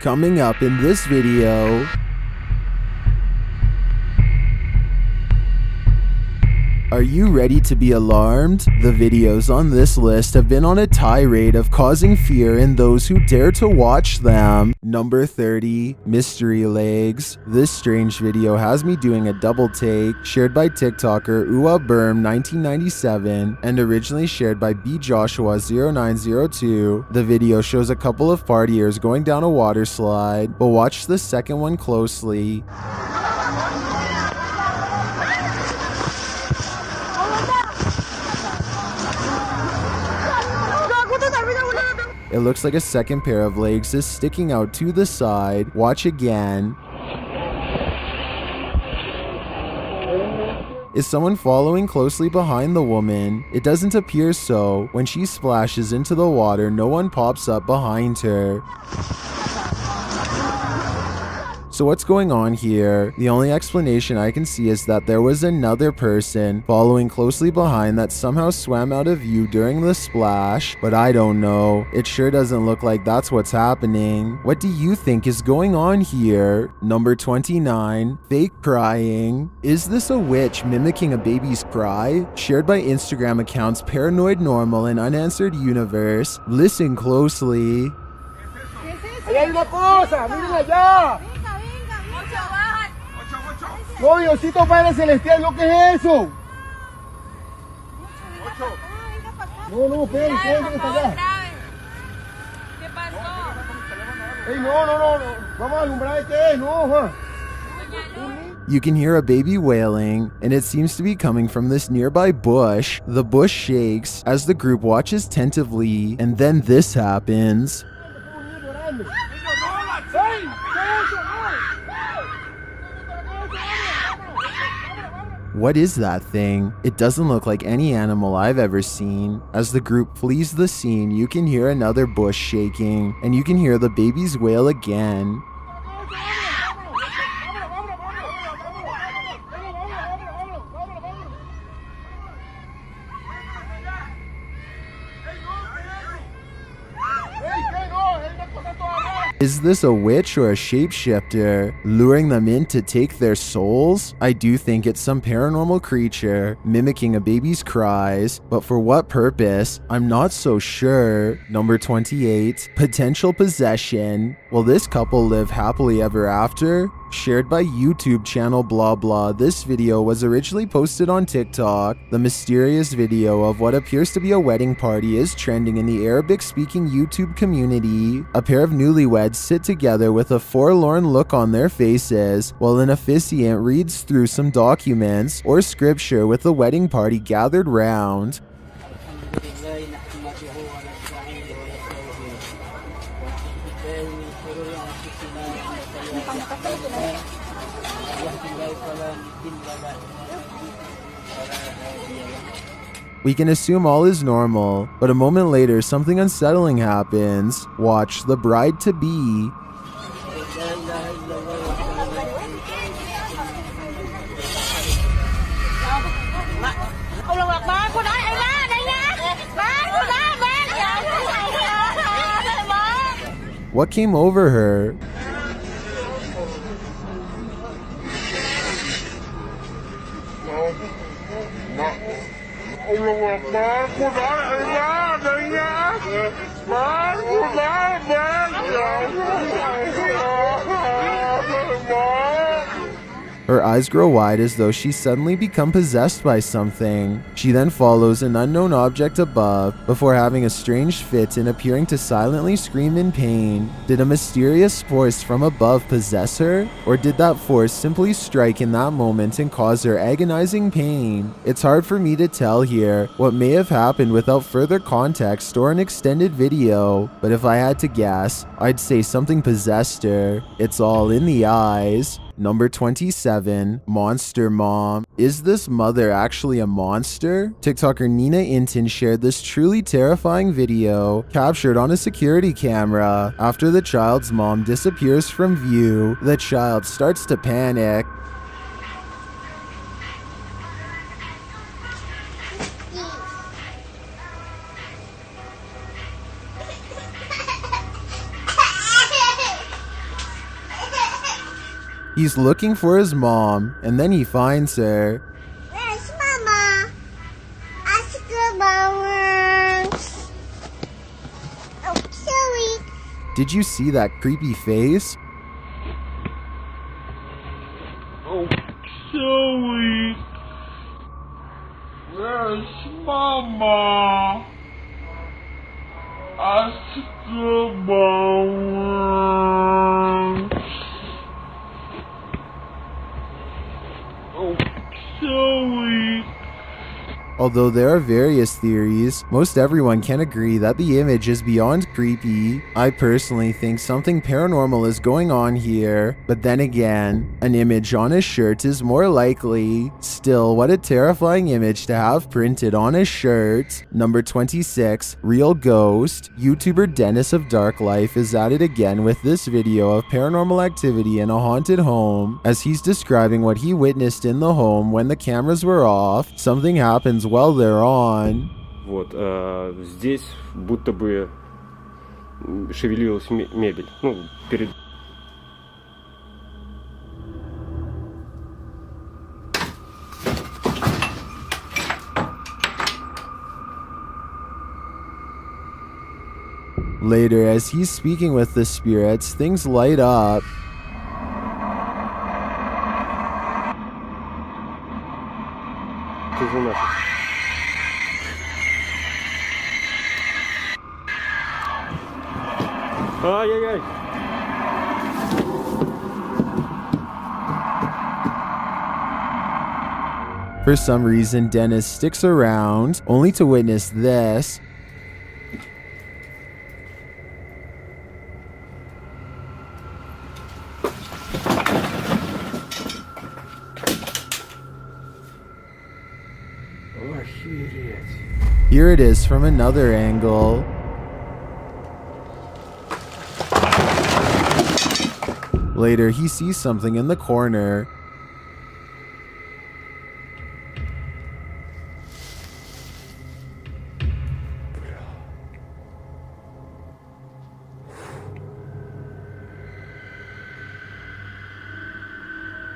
Coming up in this video, are you ready to be alarmed? The videos on this list have been on a tirade of causing fear in those who dare to watch them. Number 30, Mystery Legs. This strange video has me doing a double take, shared by TikToker UaBerm1997 and originally shared by bjoshua0902. The video shows a couple of partiers going down a water slide, but watch the second one closely. It looks like a second pair of legs is sticking out to the side. Watch again. Is someone following closely behind the woman? It doesn't appear so. When she splashes into the water, no one pops up behind her. So what's going on here? The only explanation I can see is that there was another person following closely behind that somehow swam out of view during the splash, but I don't know. It sure doesn't look like that's what's happening. What do you think is going on here? Number 29, fake crying. Is this a witch mimicking a baby's cry? Shared by Instagram accounts Paranoid Normal and Unanswered Universe. Listen closely. Ahí hay una cosa, miren allá. No, Diosito Padre Celestial, ¿lo que es eso? No, esperen, que está allá. ¿Qué pasó? Ey, no, vamos a alumbrar qué es, no, You can hear a baby wailing, and it seems to be coming from this nearby bush. The bush shakes as the group watches tentatively, and then this happens. What is that thing? It doesn't look like any animal I've ever seen. As the group flees the scene, you can hear another bush shaking, and you can hear the babies wail again. Is this a witch or a shapeshifter, luring them in to take their souls? I do think it's some paranormal creature mimicking a baby's cries, but for what purpose? I'm not so sure. Number 28, potential possession. Will this couple live happily ever after? Shared by YouTube channel blah blah, this video was originally posted on TikTok. The mysterious video of what appears to be a wedding party is trending in the Arabic-speaking YouTube community. A pair of newlyweds sit together with a forlorn look on their faces, while an officiant reads through some documents or scripture with the wedding party gathered round. We can assume all is normal, but a moment later something unsettling happens. Watch the bride-to-be. What came over her? Her eyes grow wide as though she's suddenly become possessed by something. She then follows an unknown object above before having a strange fit and appearing to silently scream in pain. Did a mysterious force from above possess her? Or did that force simply strike in that moment and cause her agonizing pain? It's hard for me to tell here what may have happened without further context or an extended video, but if I had to guess, I'd say something possessed her. It's all in the eyes. Number 27, Monster Mom. Is this mother actually a monster? TikToker Nina Inton shared this truly terrifying video captured on a security camera. After the child's mom disappears from view, the child starts to panic. He's looking for his mom, and then he finds her. Where's Mama? Ask her Mama. Oh, sorry. Did you see that creepy face? Oh, Joey. Where's Mama? Ask her Mama. Oh, Joey. Although there are various theories, most everyone can agree that the image is beyond creepy. I personally think something paranormal is going on here, but then again, an image on his shirt is more likely. Still, what a terrifying image to have printed on his shirt. Number 26, Real Ghost. YouTuber Dennis of Dark Life is at it again with this video of paranormal activity in a haunted home. As he's describing what he witnessed in the home when the cameras were off, something happens while they're on. Вот, здесь будто бы шевелилась мебель. Ну, перед... Later, as he's speaking with the spirits, things light up. Ай-яй-яй! For some reason, Dennis sticks around, only to witness this. Охереть! Here it is from another angle. Later, he sees something in the corner.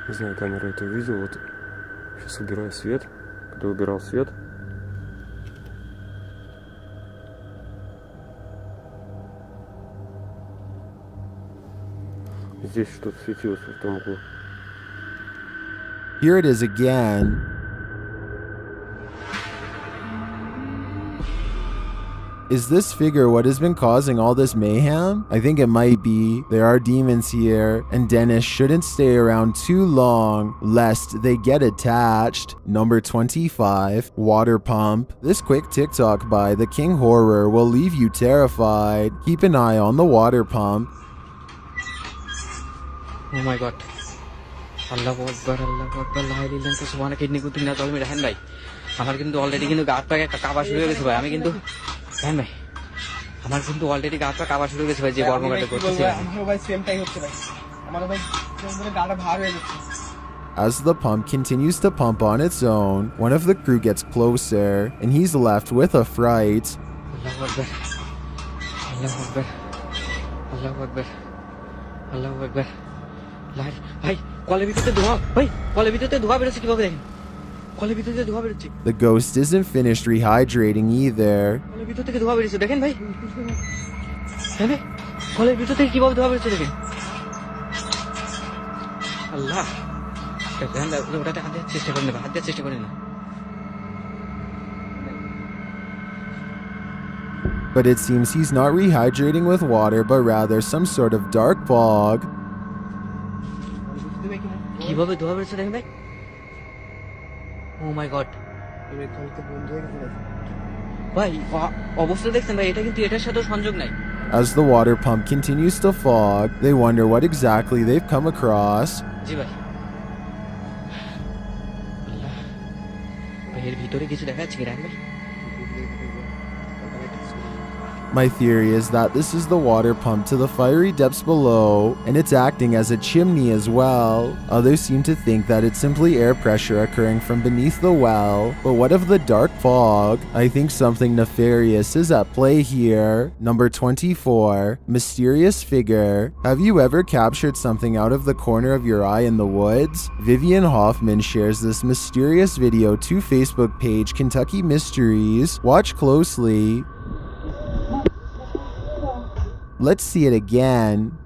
Не знаю, камера это увидела. Вот сейчас убираю свет. Когда убирал свет, здесь что-то светилось в том углу. Here it is again. Is this figure what has been causing all this mayhem? I think it might be. There are demons here, and Dennis shouldn't stay around too long, lest they get attached. Number 25, Water Pump. This quick TikTok by The King Horror will leave you terrified. Keep an eye on the water pump. Oh my god. Allahu Akbar, Allahu Akbar, la ilaha illallah, subhanaka inni kuntu minadh zalimin দেখেন ভাই আমার কিন্তু already কিন্তু গা হাত পা কাঁপা শুরু হয়ে গেছে ভাই আমি কিন্তু দেখেন ভাই আমার কিন্তু অলরেডি গা হাত পা কাঁপা শুরু হয়ে গেছে ভাই যে কর্মকাণ্ড করতেছি আমারও ভাই সেমটাই হচ্ছে ভাই আমারও ভাই পুরো গাটা ভার হয়ে যাচ্ছে As the pump continues to pump on its own, one of the crew gets closer, and he's left with a fright. Allahu Akbar, Allahu Akbar, Allahu Akbar, Allahu Akbar. ভাই কলের ভিতরে ধোঁয়া ভাই কলের ভিতরে ধোঁয়া বেরোচ্ছে কিভাবে দেখেন কলের ভিতরে ধোঁয়া বেরোচ্ছে The ghost isn't finished rehydrating either. কলের ভিতর থেকে ধোঁয়া বেরোচ্ছে দেখেন ভাই হ্যাঁ ভাই কলের ভিতর থেকে কিভাবে ধোঁয়া বেরোচ্ছে দেখেন আল্লাহ ওটাতে হাত দেওয়ার চেষ্টা করেন না হাত দেওয়ার চেষ্টা করেন না But it seems he's not rehydrating with water, but rather some sort of dark fog. কিভাবে ধোঁয়া বেরোচ্ছে দেখেন ভাই ও মাই গড ভাই অবস্থা দেখছেন ভাই এটা কিন্তু এটার সাথে সংযোগ নাই As the water pump continues to fog, they wonder what exactly they've come across. জি ভাই আল্লাহ ভাই এর ভিতরে কিছু দেখা যাচ্ছে কি রাখেন ভাই My theory is that this is the water pump to the fiery depths below, and it's acting as a chimney as well. Others seem to think that it's simply air pressure occurring from beneath the well, but what of the dark fog? I think something nefarious is at play here. Number 24, mysterious figure. Have you ever captured something out of the corner of your eye in the woods? Vivian Hoffman shares this mysterious video to Facebook page Kentucky Mysteries. Watch closely. Let's see it again.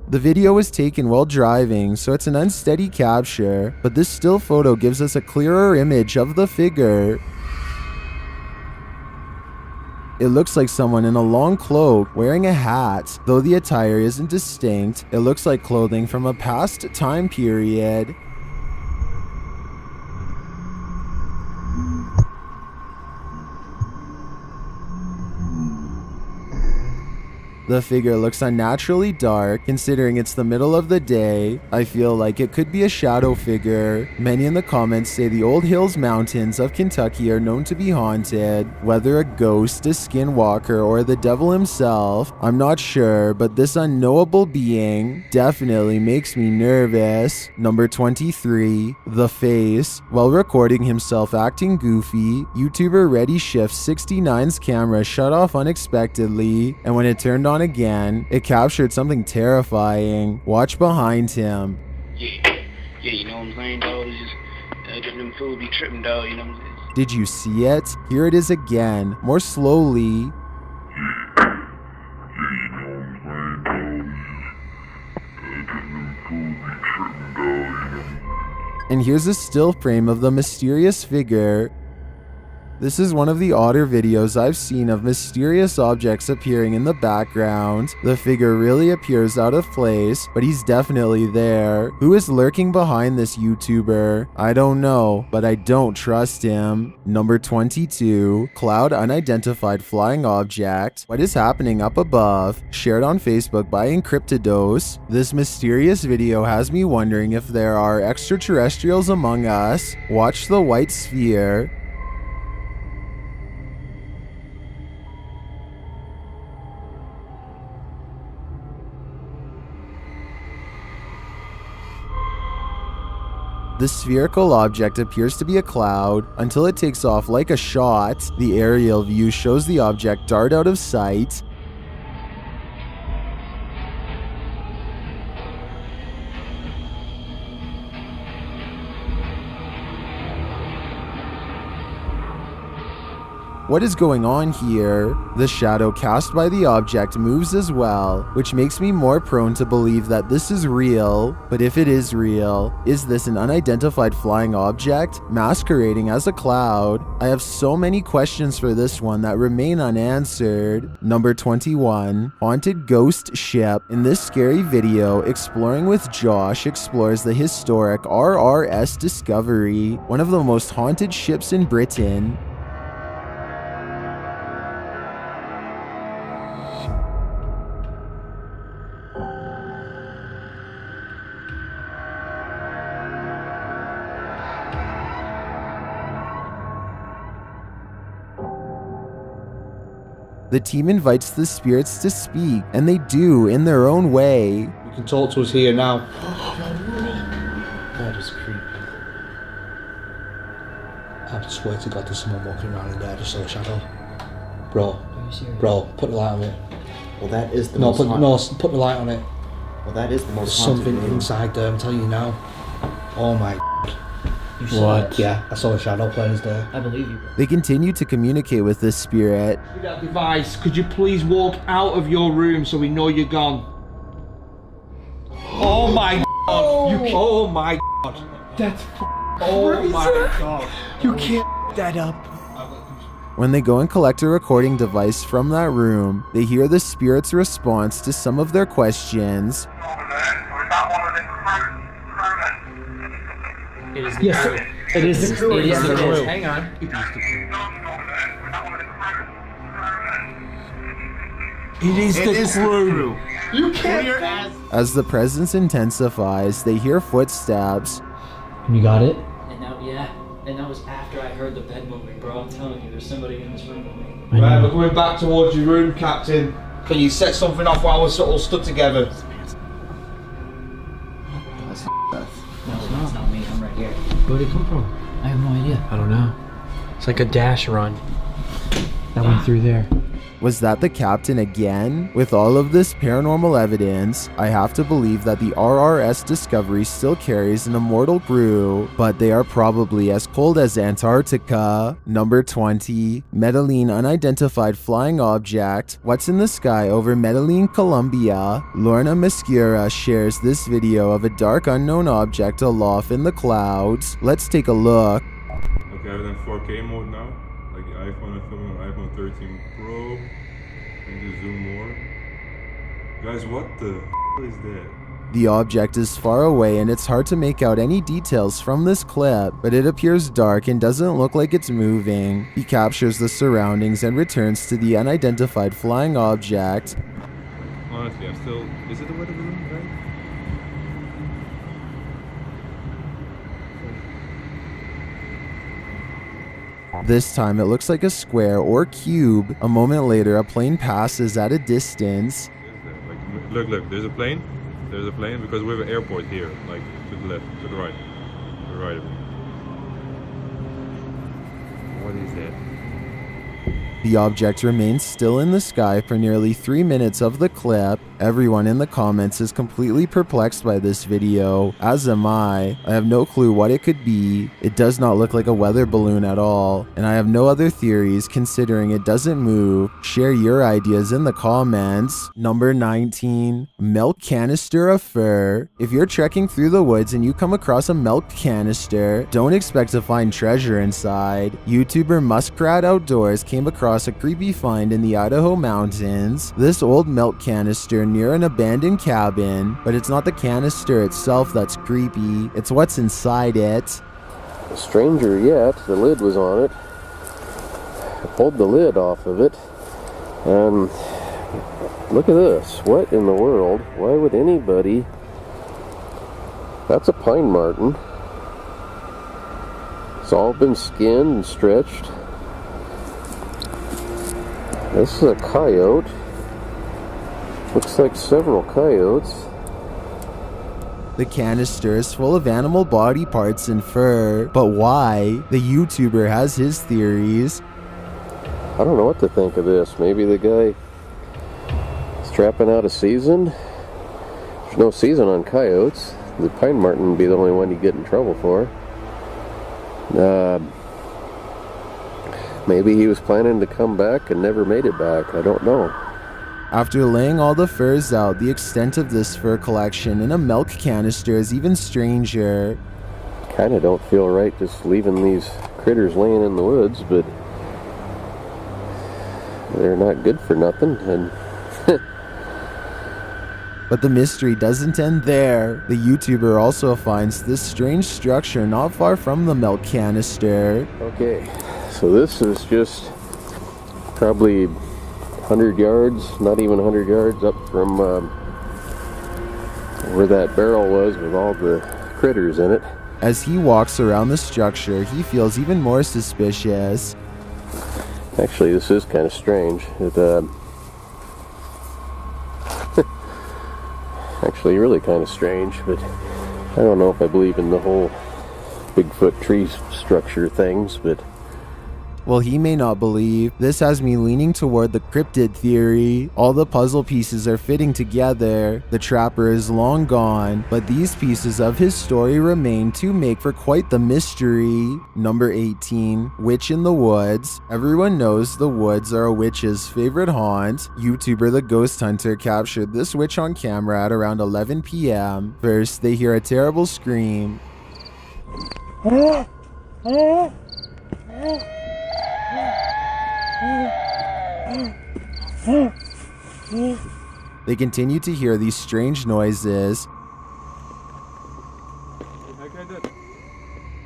The video was taken while driving, so it's an unsteady capture, but this still photo gives us a clearer image of the figure. It looks like someone in a long cloak wearing a hat. Though the attire isn't distinct, it looks like clothing from a past time period. The figure looks unnaturally dark, considering it's the middle of the day. I feel like it could be a shadow figure. Many in the comments say the Old Hills Mountains of Kentucky are known to be haunted. Whether a ghost, a skinwalker, or the devil himself, I'm not sure, but this unknowable being definitely makes me nervous. Number 23, The Face. While recording himself acting goofy, YouTuber Ready Shift 69's camera shut off unexpectedly, and when it turned on again, it captured something terrifying. Watch behind him. Yeah, you know what I'm saying, dog? It's just, them fools be tripping, dog, you know what I'm saying? Did you see it? Here it is again, more slowly. And here's a still frame of the mysterious figure. This is one of the odder videos I've seen of mysterious objects appearing in the background. The figure really appears out of place, but he's definitely there. Who is lurking behind this YouTuber? I don't know, but I don't trust him. Number 22, Cloud Unidentified Flying Object. What is happening up above? Shared on Facebook by Encryptidose. This mysterious video has me wondering if there are extraterrestrials among us. Watch the white sphere. The spherical object appears to be a cloud until it takes off like a shot. The aerial view shows the object dart out of sight. What is going on here? The shadow cast by the object moves as well, which makes me more prone to believe that this is real. But if it is real, is this an unidentified flying object masquerading as a cloud? I have so many questions for this one that remain unanswered. Number 21, Haunted Ghost Ship. In this scary video, Exploring with Josh explores the historic RRS Discovery, one of the most haunted ships in Britain. The team invites the spirits to speak, and they do in their own way. You can talk to us here now. That is creepy. I swear to God, there's someone walking around in there. I just saw a shadow. Bro, Are you serious? bro, put the light on it. Well, that is the No, most put the light on it. Well, that is the There's most haunted something room. inside there, I'm telling you now. Oh my. You saw What? it? Yeah, I saw a shadow players there. I believe you, bro. They continue to communicate with this spirit. With that device, could you please walk out of your room so we know you're gone? Oh my God! You can't. Oh my God! That's oh my God! You can't that up. When they go and collect a recording device from that room, they hear the spirit's response to some of their questions. It is the crew. It is the crew. It is the crew. Hang on. It is the crew. You can't. As the presence intensifies, they hear footsteps. You got it? And now, yeah. And that was after I heard the bed moving, bro. I'm telling you, there's somebody in this room with me. Right, we're coming back towards your room, Captain. Can you set something off while we're sort of stood together? No, it's not me. I'm right here. Where did it come from? I have no idea. I don't know. It's like a dash run that went through there. Was that the captain again? With all of this paranormal evidence, I have to believe that the RRS Discovery still carries an immortal crew, but they are probably as cold as Antarctica. Number 20. Medellin Unidentified Flying Object. What's in the sky over Medellin, Colombia? Lorna Mascara shares this video of a dark unknown object aloft in the clouds. Let's take a look. Okay, I've done 4K mode now. Like the iPhone, I'm filming on iPhone 13 Pro. I need to zoom more. Guys, what the is that? The object is far away and it's hard to make out any details from this clip, but it appears dark and doesn't look like it's moving. He captures the surroundings and returns to the unidentified flying object. Honestly, I'm still... Is it a weather balloon, right? This time it looks like a square or cube. A moment later, a plane passes at a distance. Like, look, there's a plane. There's a plane because we have an airport here, like to the left, to the right. To the right of me. What is that? The object remains still in the sky for nearly 3 minutes of the clip. Everyone in the comments is completely perplexed by this video, as am I. I have no clue what it could be. It does not look like a weather balloon at all, and I have no other theories considering it doesn't move. Share your ideas in the comments. Number 19. Milk canister of fur. If you're trekking through the woods and you come across a milk canister, don't expect to find treasure inside. YouTuber Muskrat Outdoors came across a creepy find in the Idaho mountains. This old milk canister near an abandoned cabin, but it's not the canister itself that's creepy, it's what's inside it. Stranger yet, the lid was on it. I pulled the lid off of it, and look at this. What in the world? Why would anybody... That's a pine marten. It's all been skinned and stretched. This is a coyote. Looks like several coyotes. The canister is full of animal body parts and fur, but why? The YouTuber has his theories. I don't know what to think of this. Maybe the guy is trapping out a season. There's no season on coyotes. The pine marten would be the only one you get in trouble for. Maybe he was planning to come back and never made it back. I don't know. After laying all the furs out, the extent of this fur collection in a milk canister is even stranger. Kinda don't feel right just leaving these critters laying in the woods, but they're not good for nothing, and But the mystery doesn't end there. The YouTuber also finds this strange structure not far from the milk canister. Okay, so this is just probably 100 yards, not even 100 yards up from where that barrel was with all the critters in it. As he walks around the structure, he feels even more suspicious. Actually, this is kind of strange. Actually, really kind of strange, but I don't know if I believe in the whole Bigfoot tree structure things, but... Well, he may not believe. This has me leaning toward the cryptid theory. All the puzzle pieces are fitting together. The trapper is long gone, but these pieces of his story remain to make for quite the mystery. Number 18. Witch in the Woods. Everyone knows the woods are a witch's favorite haunt. YouTuber The Ghost Hunter captured this witch on camera at around 11 p.m. First, they hear a terrible scream. They continue to hear these strange noises,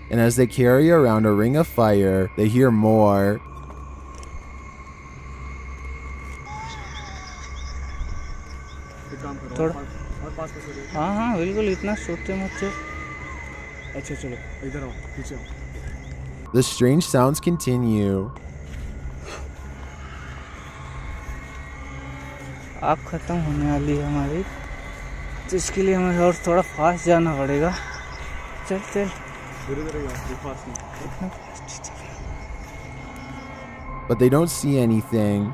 and as they carry around a ring of fire, they hear more. हाँ बिल्कुल इतना सोचते मत। अच्छा चलो इधर आओ, पीछे आओ। the strange sounds continue. आग खत्म होने वाली है हमारी, तो इसके लिए हमें और थोड़ा फास्ट जाना पड़ेगा। चल चल। But they don't see anything.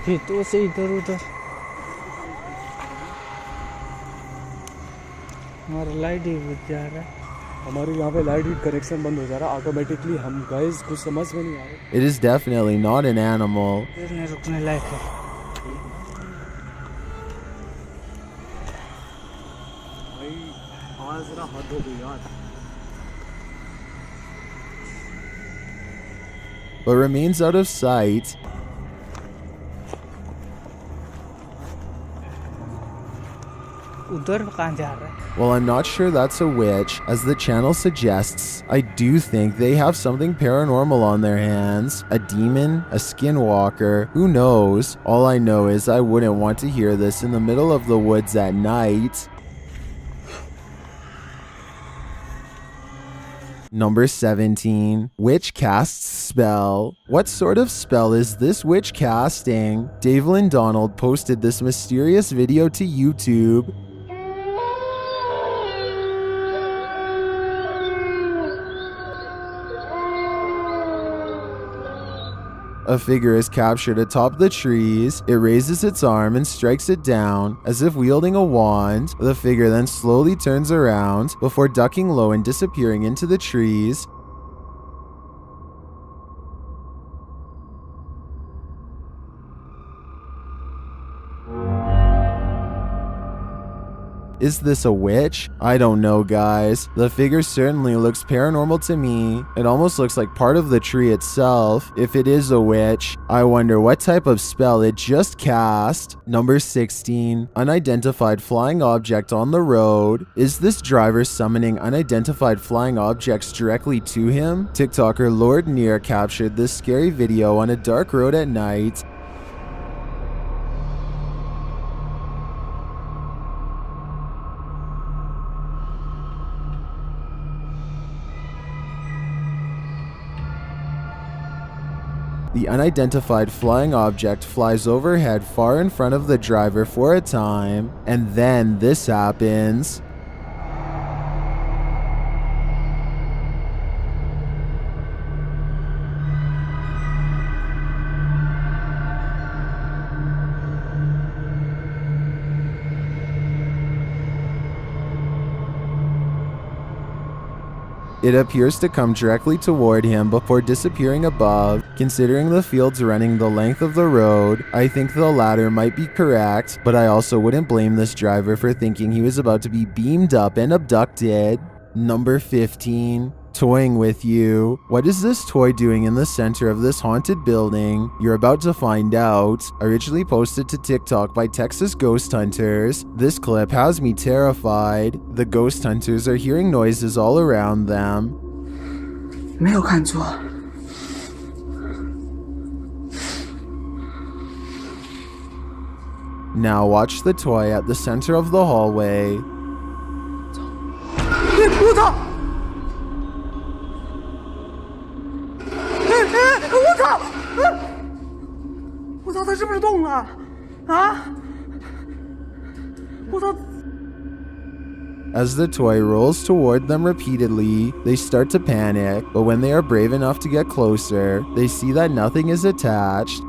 खेतों से इधर उधर हमारा लाइट ही बुझ जा रहा है। हमारे यहाँ पे लाइट कनेक्शन बंद हो जा रहा है ऑटोमेटिकली। हम गाइस कुछ समझ में नहीं आ रहा। It is definitely not an animal. रुकने लायक है। भाई आज जरा हद हो गई यार। But remains out of sight. उधर कहाँ जा रहा है? Well, I'm not sure that's a witch. As the channel suggests, I do think they have something paranormal on their hands. A demon, a skinwalker, who knows? All I know is I wouldn't want to hear this in the middle of the woods at night. Number 17. Witch casts spell. What sort of spell is this witch casting? Davelyn Donald posted this mysterious video to YouTube. A figure is captured atop the trees. It raises its arm and strikes it down as if wielding a wand. The figure then slowly turns around before ducking low and disappearing into the trees. Is this a witch? I don't know, guys. The figure certainly looks paranormal to me. It almost looks like part of the tree itself. If it is a witch, I wonder what type of spell it just cast. Number 16. Unidentified flying object on the road. Is this driver summoning unidentified flying objects directly to him? TikToker Lord Near captured this scary video on a dark road at night. The unidentified flying object flies overhead far in front of the driver for a time, and then this happens. It appears to come directly toward him before disappearing above. Considering the fields running the length of the road, I think the latter might be correct, but I also wouldn't blame this driver for thinking he was about to be beamed up and abducted. Number 15. Toying with you. What is this toy doing in the center of this haunted building? You're about to find out. Originally posted to TikTok by Texas ghost hunters, this clip has me terrified. The ghost hunters are hearing noises all around them. 没有看错。 Now watch the toy at the center of the hallway. 我操！ 我操！我操！他是不是动了？啊！我操！ As the toy rolls toward them repeatedly, they start to panic, but when they are brave enough to get closer, they see that nothing is attached.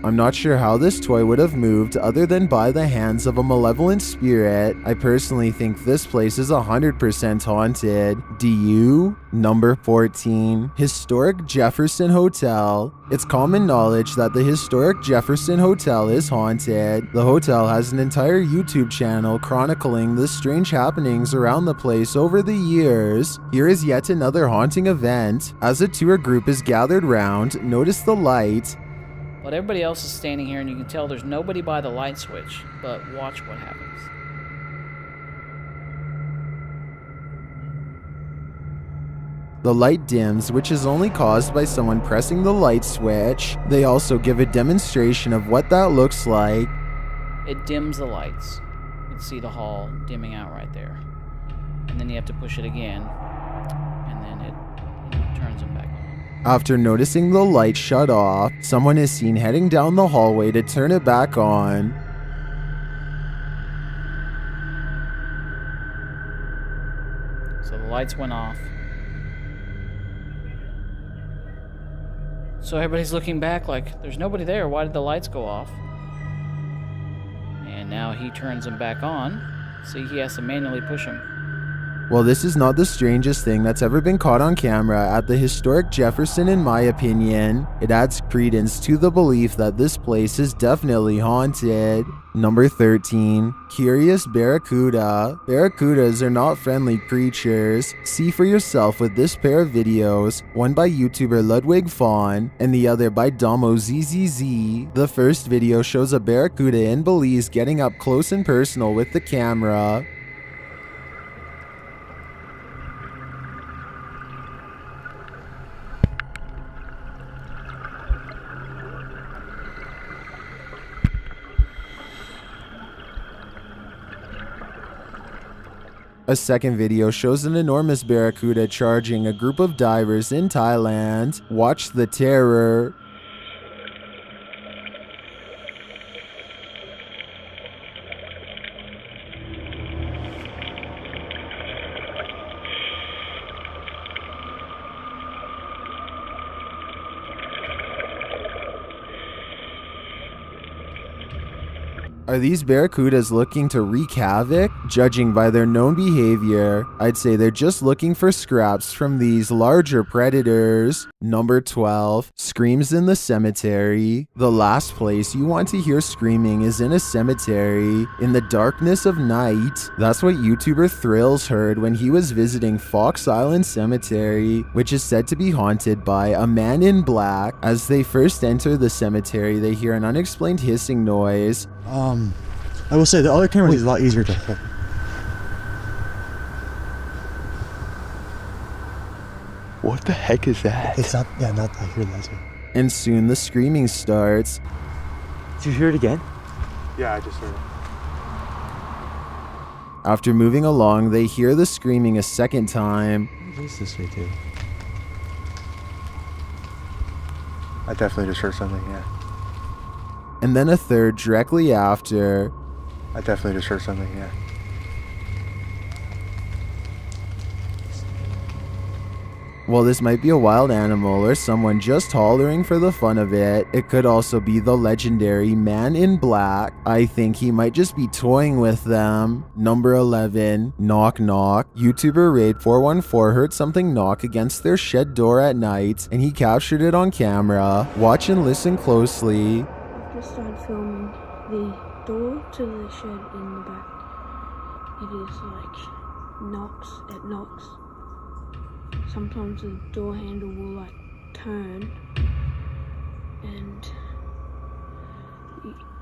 I'm not sure how this toy would have moved other than by the hands of a malevolent spirit. I personally think this place is 100% haunted. Do you? Number 14. Historic Jefferson Hotel. It's common knowledge that the historic Jefferson Hotel is haunted. The hotel has an entire YouTube channel chronicling the strange happenings around the place over the years. Here is yet another haunting event. As a tour group is gathered round, notice the light. But everybody else is standing here and you can tell there's nobody by the light switch, but watch what happens. The light dims, which is only caused by someone pressing the light switch. They also give a demonstration of what that looks like. It dims the lights. You can see the hall dimming out right there. And then you have to push it again, and then it turns them back on. After noticing the light shut off, someone is seen heading down the hallway to turn it back on. So the lights went off. So everybody's looking back like, there's nobody there. Why did the lights go off? And now he turns them back on. See, he has to manually push them. Well, this is not the strangest thing that's ever been caught on camera at the historic Jefferson, in my opinion. It adds credence to the belief that this place is definitely haunted. Number 13. Curious Barracuda. Barracudas are not friendly creatures. See for yourself with this pair of videos, one by YouTuber Ludwig Fawn and the other by Domo ZZZ. The first video shows a barracuda in Belize getting up close and personal with the camera. A second video shows an enormous barracuda charging a group of divers in Thailand. Watch the terror. Are these barracudas looking to wreak havoc? Judging by their known behavior, I'd say they're just looking for scraps from these larger predators. Number 12. Screams in the cemetery. The last place you want to hear screaming is in a cemetery, in the darkness of night. That's what YouTuber Thrills heard when he was visiting Fox Island Cemetery, which is said to be haunted by a man in black. As they first enter the cemetery, they hear an unexplained hissing noise. I will say the other camera is a lot easier to hold. What the heck is that? It's not, yeah, not that. Here, that's it. And soon the screaming starts. Did you hear it again? Yeah, I just heard it. After moving along, they hear the screaming a second time. What is this right there? I definitely just heard something, yeah. And then a third directly after. I definitely just heard something, yeah. While this might be a wild animal or someone just hollering for the fun of it, it could also be the legendary man in black. I think he might just be toying with them. Number 11. Knock knock. YouTuber Raid414 heard something knock against their shed door at night, and he captured it on camera. Watch and listen closely. Just started filming the door to the shed in the back. It is like it knocks. Sometimes the door handle will like turn, and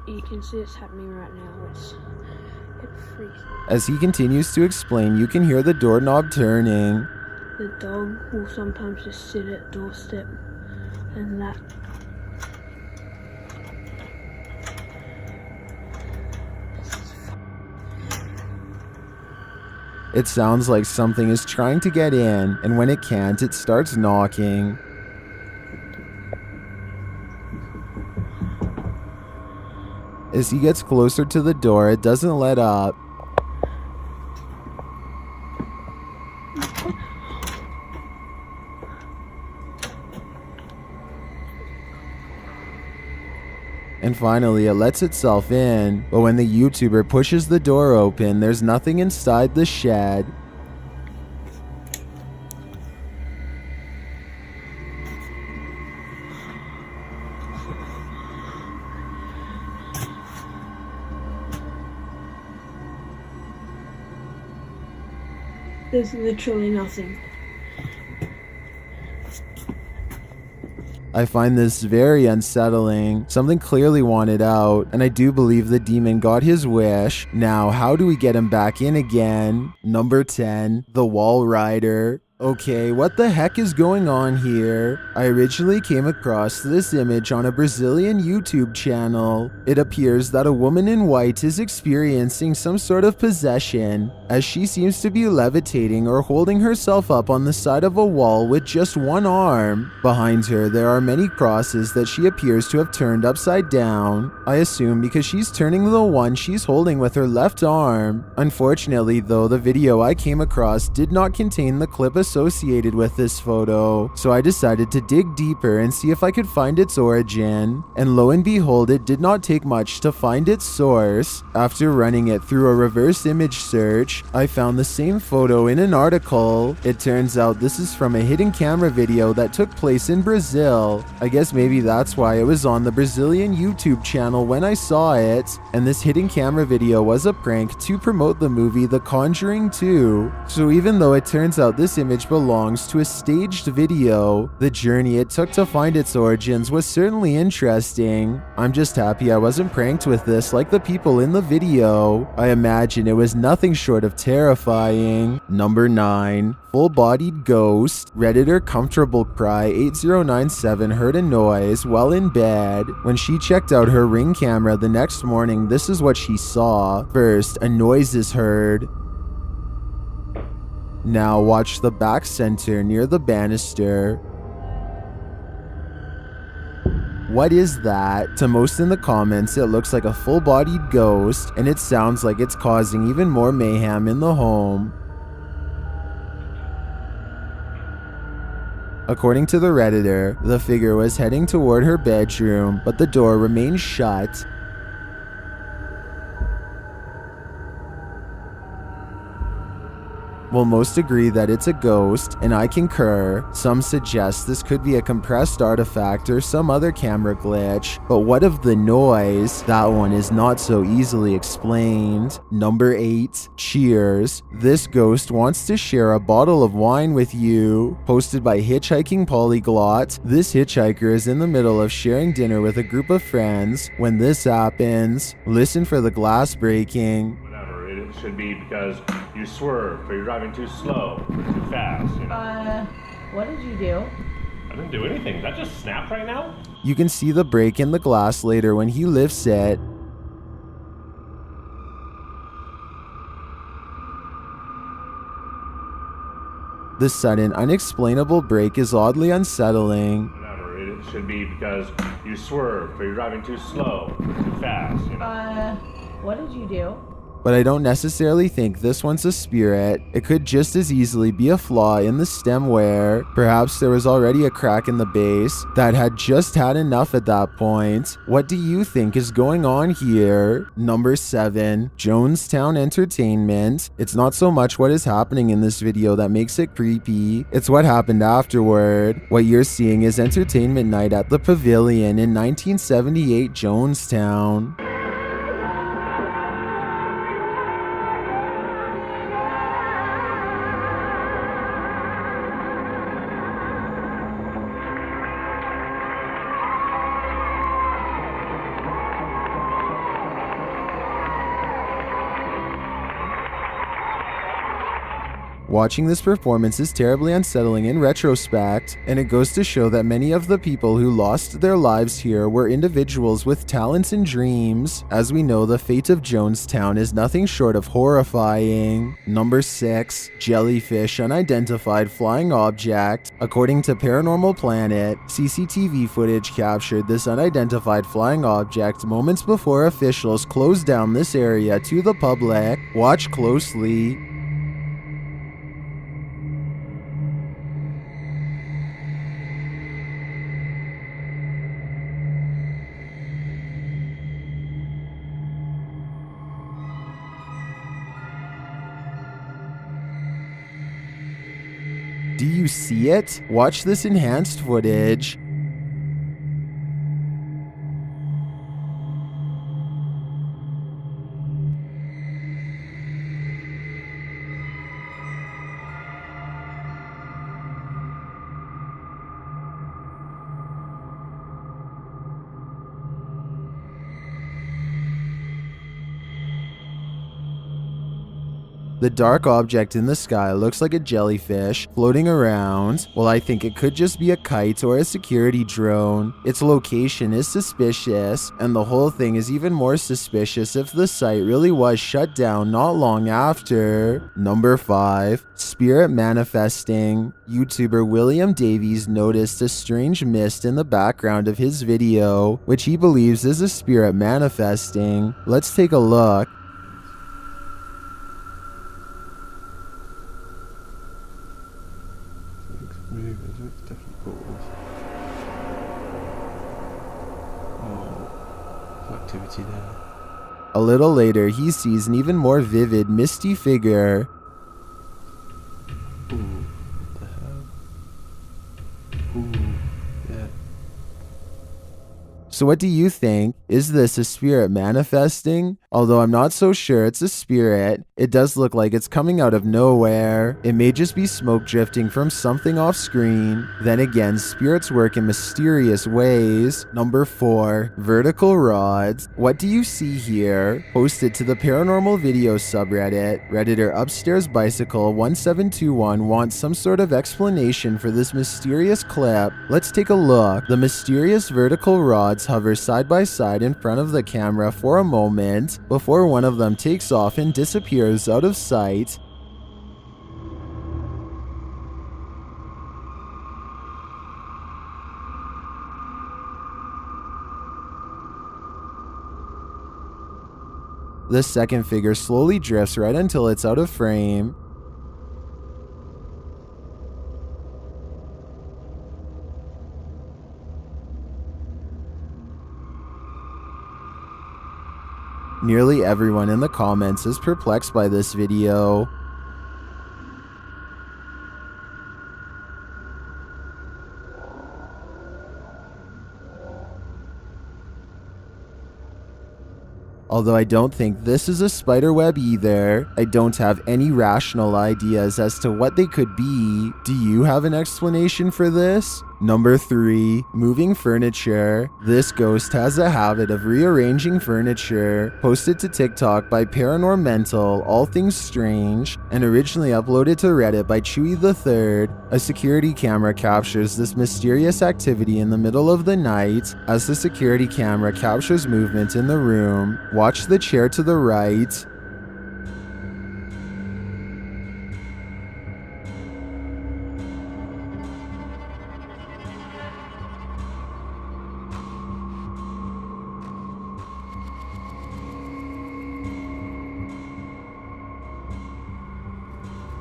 you can see it's happening right now. It freaks me. As he continues to explain, you can hear the doorknob turning. The dog will sometimes just sit at doorstep, and that. It sounds like something is trying to get in, and when it can't, it starts knocking. As he gets closer to the door, it doesn't let up. And finally, it lets itself in, but when the YouTuber pushes the door open, there's nothing inside the shed. There's literally nothing. I find this very unsettling. Something clearly wanted out, and I do believe the demon got his wish. Now, how do we get him back in again? Number 10, the Wall Rider. Okay, what the heck is going on here? I originally came across this image on a Brazilian YouTube channel. It appears that a woman in white is experiencing some sort of possession, as she seems to be levitating or holding herself up on the side of a wall with just one arm. Behind her, there are many crosses that she appears to have turned upside down. I assume because she's turning the one she's holding with her left arm. Unfortunately though, the video I came across did not contain the clip associated with this photo, so I decided to dig deeper and see if I could find its origin, and lo and behold, it did not take much to find its source. After running it through a reverse image search, I found the same photo in an article. It turns out this is from a hidden camera video that took place in Brazil. I guess maybe that's why it was on the Brazilian YouTube channel when I saw it, and this hidden camera video was a prank to promote the movie The Conjuring 2. So even though it turns out this image belongs to a staged video, the journey it took to find its origins was certainly interesting. I'm just happy I wasn't pranked with this like the people in the video. I imagine it was nothing short of terrifying. Number 9. Full-bodied ghost. Redditor Comfortable Cry 8097 heard a noise while in bed. When she checked out her Ring camera the next morning, this is what she saw. First, a noise is heard. Now watch the back center near the banister. What is that? To most in the comments, it looks like a full-bodied ghost, and it sounds like it's causing even more mayhem in the home. According to the Redditor, the figure was heading toward her bedroom, but the door remained shut. Well, most agree that it's a ghost, and I concur. Some suggest this could be a compressed artifact or some other camera glitch, but what of the noise? That one is not so easily explained. Number 8. Cheers. This ghost wants to share a bottle of wine with you. Posted by Hitchhiking Polyglot. This hitchhiker is in the middle of sharing dinner with a group of friends. When this happens, listen for the glass breaking. It should be because you swerved, or you're driving too slow, or too fast, you know. What did you do? I didn't do anything. Did that just snap right now? You can see the break in the glass later when he lifts it. The sudden, unexplainable break is oddly unsettling. Whatever. It should be because you swerved, or you're driving too slow, or too fast, you know. What did you do? But I don't necessarily think this one's a spirit. It could just as easily be a flaw in the stem wear. Perhaps there was already a crack in the base that had just had enough at that point. What do you think is going on here? Number 7. Jonestown Entertainment. It's not so much what is happening in this video that makes it creepy. It's what happened afterward. What you're seeing is entertainment night at the Pavilion in 1978 Jonestown. Watching this performance is terribly unsettling in retrospect, and it goes to show that many of the people who lost their lives here were individuals with talents and dreams. As we know, the fate of Jonestown is nothing short of horrifying. Number 6. Jellyfish Unidentified Flying Object. According to Paranormal Planet, CCTV footage captured this unidentified flying object moments before officials closed down this area to the public. Watch closely. Do you see it? Watch this enhanced footage. The dark object in the sky looks like a jellyfish floating around. Well, I think it could just be a kite or a security drone. Its location is suspicious, and the whole thing is even more suspicious if the site really was shut down not long after. Number 5. Spirit manifesting. YouTuber William Davies noticed a strange mist in the background of his video, which he believes is a spirit manifesting. Let's take a look. Activity there. A little later, he sees an even more vivid, misty figure. Ooh, what the hell? Ooh, yeah. So what do you think? Is this a spirit manifesting? Although I'm not so sure it's a spirit, it does look like it's coming out of nowhere. It may just be smoke drifting from something off screen. Then again, spirits work in mysterious ways. Number 4. Vertical rods. What do you see here? Posted to the paranormal video subreddit, Redditor Upstairs Bicycle 1721 wants some sort of explanation for this mysterious clip. Let's take a look. The mysterious vertical rods hover side by side in front of the camera for a moment before one of them takes off and disappears out of sight. The second figure slowly drifts right until it's out of frame. Nearly everyone in the comments is perplexed by this video. Although I don't think this is a spider web either. I don't have any rational ideas as to what they could be. Do you have an explanation for this? Number 3. Moving furniture. This ghost has a habit of rearranging furniture. Posted to TikTok by Paranormental, All Things Strange, and originally uploaded to Reddit by Chewy the Third. A security camera captures this mysterious activity in the middle of the night. As the security camera captures movement in the room, watch the chair to the right.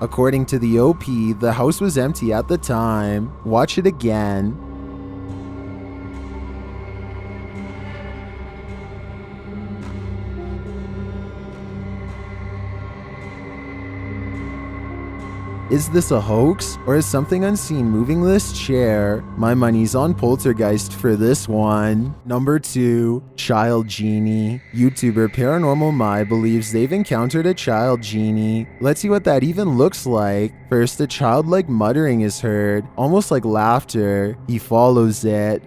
According to the OP, the house was empty at the time. Watch it again. Is this a hoax, or is something unseen moving this chair? My money's on Poltergeist for this one. Number 2. Child Genie. YouTuber Paranormal Mai believes they've encountered a child genie. Let's see what that even looks like. First, a childlike muttering is heard, almost like laughter. He follows it.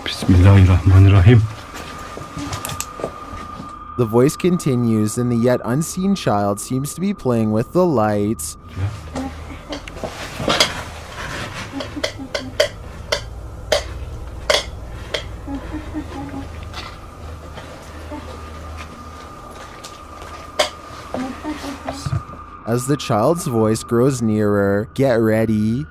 Bismillahirrahmanirrahim. The voice continues, and the yet unseen child seems to be playing with the lights. As the child's voice grows nearer, get ready.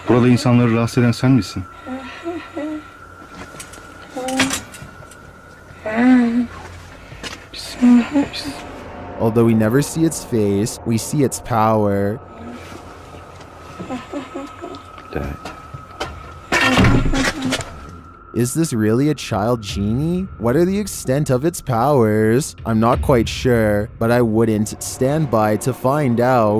Burada insanları rahatsız eden sen misin? Although we never see its face, we see its power. Is this really a child genie? What are the extent of its powers? I'm not quite sure, but I wouldn't stand by to find out.